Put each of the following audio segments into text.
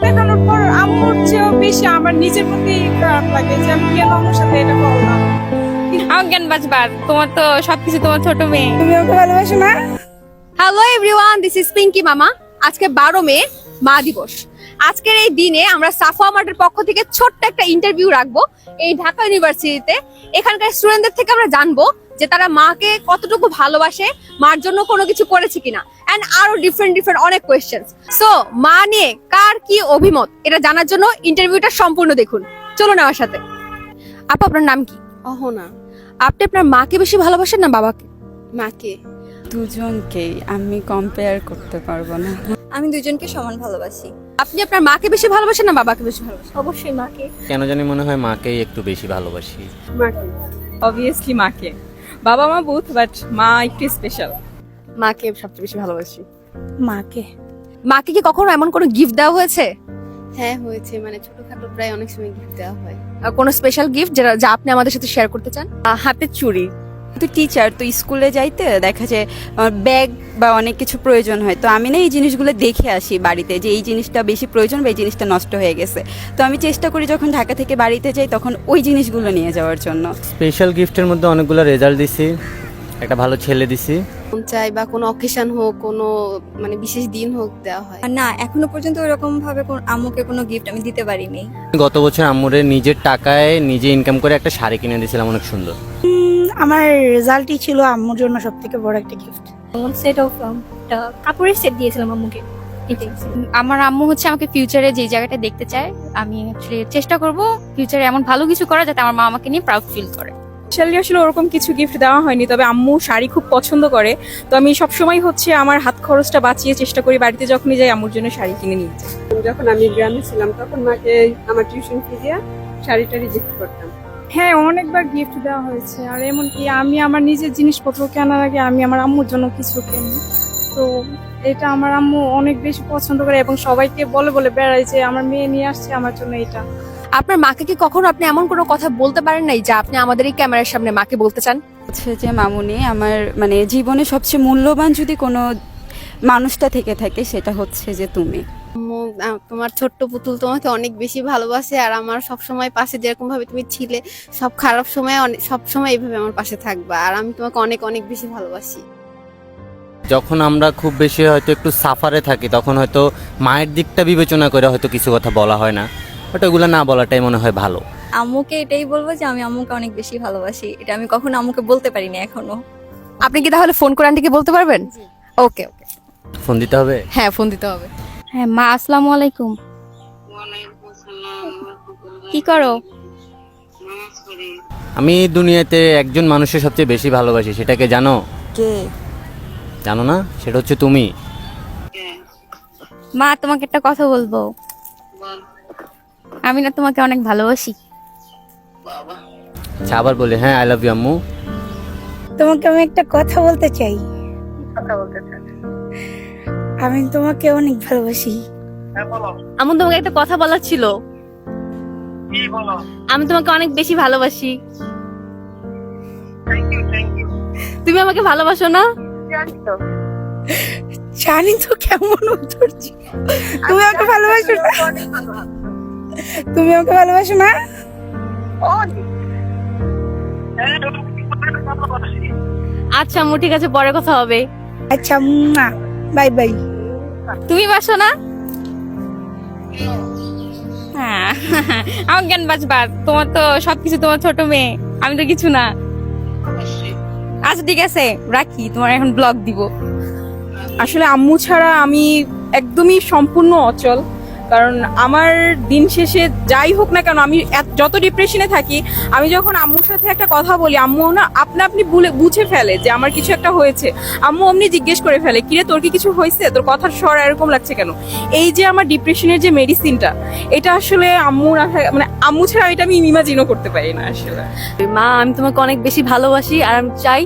দেখানোর পর আম্মুর চেয়েও বেশি আমার নিজের প্রতি খারাপ লাগে যে আমি কেন আম্মুর সাথে এটা করলাম। আমার জ্ঞান বাজবার, তোমার তো সবকিছু তোমার ছোট মেয়ে। তুমি ওকে ভালোবাসো না? Hello everyone, this is Pinky মামা। আজকে 12 মে মা দিবস। আজকের এই দিনে আমরা সাফওয়া মার্টের পক্ষ থেকে ছোট্ট একটা ইন্টারভিউ রাখবো এই ঢাকা ইউনিভার্সিটিতে। এখানকার স্টুডেন্টদের থেকে আমরা জানবো যে তারা মাকে কতটুকু ভালোবাসে, মার জন্য কোনো কিছু করেছে কিনা, এন্ড আরো ডিফারেন্ট অনেক কোয়েশ্চেন্স। সো মা নিয়ে কার কি অভিমত এটা জানার জন্য ইন্টারভিউটা সম্পূর্ণ দেখুন। চলুন আমার সাথে। আপু, আপনার নাম কি? অহনা। আপনি আপনার মাকে বেশি ভালোবাসেন না বাবাকে? মাকে। দুজনকেই আমি কম্পেয়ার করতে পারবো না। আমি দুজনকে সমান ভালোবাসি। আপনি আপনার মাকে বেশি ভালোবাসেন না বাবাকে বেশি ভালোবাসেন? অবশ্যই মাকে। কেন জানি মনে হয় মাকেই একটু বেশি ভালোবাসি। মাকে, অবভিয়াসলি মাকে। বাবা মা বুথ, বাট মা একটু স্পেশাল। মাকে সবচেয়ে বেশি ভালোবাসি। মাকে। মাকে কি কখনো এমন কোনো গিফট দেওয়া হয়েছে? হ্যাঁ হয়েছে, মানে ছোটখাটো প্রায় অনেক সময় গিফট দেওয়া হয়। কোনো স্পেশাল গিফট যা আপনি আমাদের সাথে শেয়ার করতে চান? হাতের চুড়ি। তো টিচার, তো স্কুলে যাইতে দেখা যায় আমার ব্যাগ বা অনেক কিছু প্রয়োজন হয়, তো আমি না এই জিনিসগুলো দেখে আসি বাড়িতে যে এই জিনিসটা বেশি প্রয়োজন বা এই জিনিসটা নষ্ট হয়ে গেছে। তো আমি চেষ্টা করি যখন ঢাকা থেকে বাড়িতে যাই তখন ওই জিনিসগুলো নিয়ে যাওয়ার জন্য। স্পেশাল গিফটের মধ্যে অনেকগুলো রেজাল্ট দিছি, একটা ভালো ছেলে দিছি। মন চাই বা কোনো অকেশন হোক, কোনো মানে বিশেষ দিন হোক দেওয়া হয়। না, এখনো পর্যন্ত ওরকম ভাবে আম্মুকে কোনো গিফট আমি দিতে পারিনি। গত বছর আম্মুরে নিজের টাকায় নিজে ইনকাম করে একটা শাড়ি কিনে দিয়েছিলাম, অনেক সুন্দর। আমার রেজাল্টই ছিল আম্মুর জন্য সব থেকে বড় একটা গিফট। সেট অফ কাপড়ের সেট দিয়েছিলাম আম্মুকে। আমার আম্মু হচ্ছে আমাকে ফিউচারে যে জায়গাটা দেখতে চায়, আমি actually চেষ্টা করব ফিউচারে এমন ভালো কিছু করা যাতে আমার মা আমাকে নিয়ে প্রাউড ফিল করে। আসলে ওরকম কিছু গিফট দেওয়া হয়নি, তবে আম্মু শাড়ি খুব পছন্দ করে, তো আমি সবসময় হচ্ছে আমার হাত খরচটা বাঁচিয়ে চেষ্টা করি বাড়িতে যখনই যাই আম্মুর জন্য শাড়ি কিনে নিয়ে যাই। যখন আমি গ্রামে ছিলাম তখন মাকে আমার টিউশন ফি দিয়ে শাড়িটারি গিফট করতাম। হ্যাঁ, অনেকবার গিফট দেওয়া হয়েছে, আর এমনকি আমি আমার নিজের জিনিসপত্র কেনার আগে আমি আমার আম্মুর জন্য কিছু কিনি। তো এটা আমার আম্মু অনেক বেশি পছন্দ করে এবং সবাইকে বলে বলে বেড়ায় যে আমার মেয়ে নিয়ে আসছে আমার জন্য এটা। আপনার মাকে কি কখনো আপনি এমন কোনো কথা বলতে পারেন নাই যা আপনি আমাদের এই ক্যামেরার সামনে মাকে বলতে চান? হচ্ছে যে মামুনি, আমার মানে জীবনে সবচেয়ে মূল্যবান যদি কোনো মানুষটা থেকে থাকে সেটা হচ্ছে যে তুমি। আম্মু, তোমার ছোট্ট পুতুল তোমাকে অনেক বেশি ভালোবাসে, আর আমার সব সময় পাশে যেরকম ভাবে তুমি ছিলে, সব খারাপ সময় সব সময় এইভাবে আমার পাশে থাকবা, আর আমি তোমাকে অনেক অনেক বেশি ভালোবাসি। যখন আমরা খুব বেশি হয়তো একটু সাফারে থাকি তখন হয়তো মায়ের দিকটা বিবেচনা করে হয়তো কিছু কথা বলা হয় না, বাট ওগুলো না বলাটাই মনে হয় ভালো। আম্মুকে এটাই বলবো যে আমি আম্মুকে অনেক বেশি ভালোবাসি। এটা আমি কখনো আম্মুকে বলতে পারিনি এখনো। আপনি কি তাহলে ফোন করে আন্টিকে বলতে পারবেন? ওকে ওকে, ফোন দিতে হবে। হ্যাঁ ফোন দিতে হবে। হ্যাঁ মা, আসসালামু আলাইকুম। কি করো? আমি দুনিয়াতে একজন মানুষের সবচেয়ে বেশি ভালোবাসি, সেটাকে জানো? কে? জানো না? সেটা হচ্ছে তুমি। মা, তোমাকে একটা কথা বলবো। আমি না তোমাকে অনেক ভালোবাসি। আচ্ছা, আবার বলি, হ্যাঁ আই লাভ ইউ আম্মু। তোমাকে আমি একটা কথা বলতে চাই। আমি তোমাকে অনেক ভালোবাসি। আমার তোমাকে একটা কথা বলার ছিল। আমি তোমাকে অনেক বেশি ভালোবাসি। তুমি আমাকে ভালোবাসো না? জানি তো, কেমন উত্তর ছিল। তুমি আমাকে ভালোবাসো না? তুমি আমাকে ভালোবাসো না? আচ্ছা আম্মু, ঠিক আছে, পরে কথা হবে। আচ্ছা, বাই বাই। তুমি বাসো না? হ্যাঁ, আমার জ্ঞান বাজবার, তোমার তো সবকিছু তোমার ছোট মেয়ে, আমি তো কিছু না। আচ্ছা ঠিক আছে, রাখি, তোমার এখন ব্লগ দিব। আসলে আম্মু ছাড়া আমি একদমই সম্পূর্ণ অচল, কারণ আমার দিন শেষে যাই হোক না কেন, আমি যত ডিপ্রেশনে থাকি, আমি যখন আম্মুর সাথে একটা কথা বলি, আম্মু না আপনা আপনি বুঝে ফেলে যে আমার কিছু একটা হয়েছে। আম্মু অমনি জিজ্ঞেস করে ফেলে, কিরে তোর কি কিছু হয়েছে, তোর কথার স্বর এরকম লাগছে কেন। এই যে আমার ডিপ্রেশনের যে মেডিসিনটা, এটা আসলে আম্মু মানে আম্মু ছাড়া এটা আমি ইমাজিনও করতে পারি না আসলে। মা, আমি তোমাকে অনেক বেশি ভালোবাসি, আর আমি চাই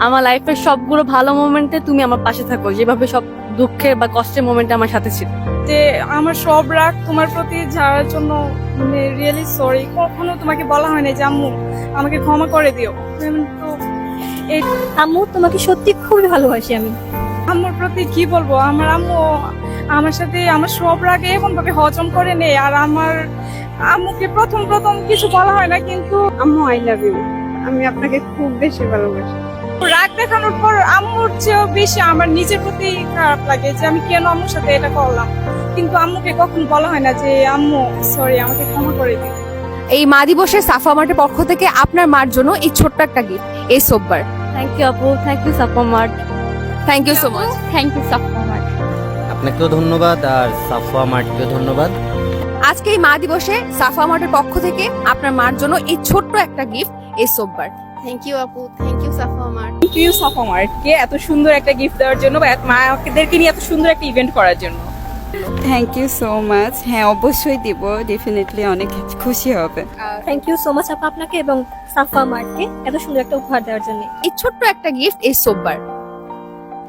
আমার লাইফের সবগুলো ভালো মোমেন্টে তুমি আমার পাশে থাকো, যেভাবে সব দুঃখের বা কষ্টের মোমেন্টে আমার সাথে ছিল। যে আমার সব রাগ তোমার প্রতি যাওয়ার জন্য মানে রিয়েলি সরি। কখনো তোমাকে বলা হয় না যে আম্মু আমাকে ক্ষমা করে দিও। তো এই আম্মু, তোমাকে সত্যি খুবই ভালোবাসি আমি। আম্মুর প্রতি কি বলবো, আমার আম্মু আমার সাথে আমার সব রাগে এমন ভাবে হজম করে নেই। আর আমার আম্মুকে প্রথম কিছু বলা হয় না, কিন্তু আম্মু আই লাভ ইউ, আমি আপনাকে খুব বেশি ভালোবাসি। রাগ দেখানোর পর আম্মুর চেয়েও বেশি আমার নিজের প্রতি খারাপ লাগে যে আমি কেন আম্মুর সাথে এটা করলাম। কিন্তু আম্মুকে কখনো বলা হয় না যে আম্মু সরি, আমাকে ক্ষমা করে দিন। এই মা দিবসে সাফা মার্টের পক্ষ থেকে আপনার মার জন্য এই ছোট্ট একটা গিফট, এই সোববার। থ্যাংক ইউ আপু, thank you Safa mart. Thank you so much. Thank you Safa mart. আপনাকেও ধন্যবাদ আর সাফওয়া মার্টকেও ধন্যবাদ। আজকে এই মা দিবসে সাফা মার্টের পক্ষ থেকে আপনার মার জন্য এই ছোট্ট একটা গিফট, এই সোববার। থ্যাংক ইউ আপু, thank you Safa mart. Thank you Safa মার্টকে এত সুন্দর একটা গিফট দেওয়ার জন্য বা মাদেরকে নিয়ে এত সুন্দর একটা ইভেন্ট করার জন্য। Thank you so much. হ্যাঁ অবশ্যই দিব, ডেফিনেটলি অনেক খুশি হবে। থ্যাংক ইউ সো মাচ আপু আপনাকে এবং সাফা মার্টকে এত সুন্দর একটা উপহার দেওয়ার জন্য। এই ছোট্ট একটা গিফট, এই সোববার।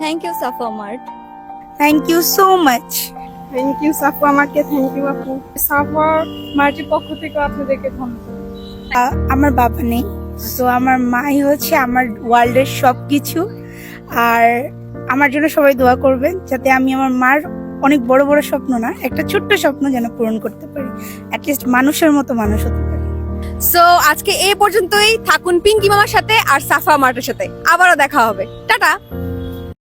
Thank you Safa mart. Thank you so much. Thank you Safu, আমাকে থ্যাংক ইউ আপু। সাফা মার্টের পক্ষ থেকে আপনাদেরকে ধন্যবাদ। আমার বাবা নেই, তো আমার মাই হচ্ছে আমার ওয়ার্ল্ডের সবকিছু। আর আমার জন্য সবাই দোয়া করবেন যাতে আমি আমার মার অনেক বড় বড় স্বপ্ন না, একটা ছোট্ট স্বপ্ন যেন পূরণ করতে পারি, অ্যাটলিস্ট মানুষের মতো মানুষ হতে পারি। সো আজকে এই পর্যন্তই। থাকুন পিঙ্কি মামার সাথে আর সাফা মার্টের সাথে। আবারও দেখা হবে। টাটা।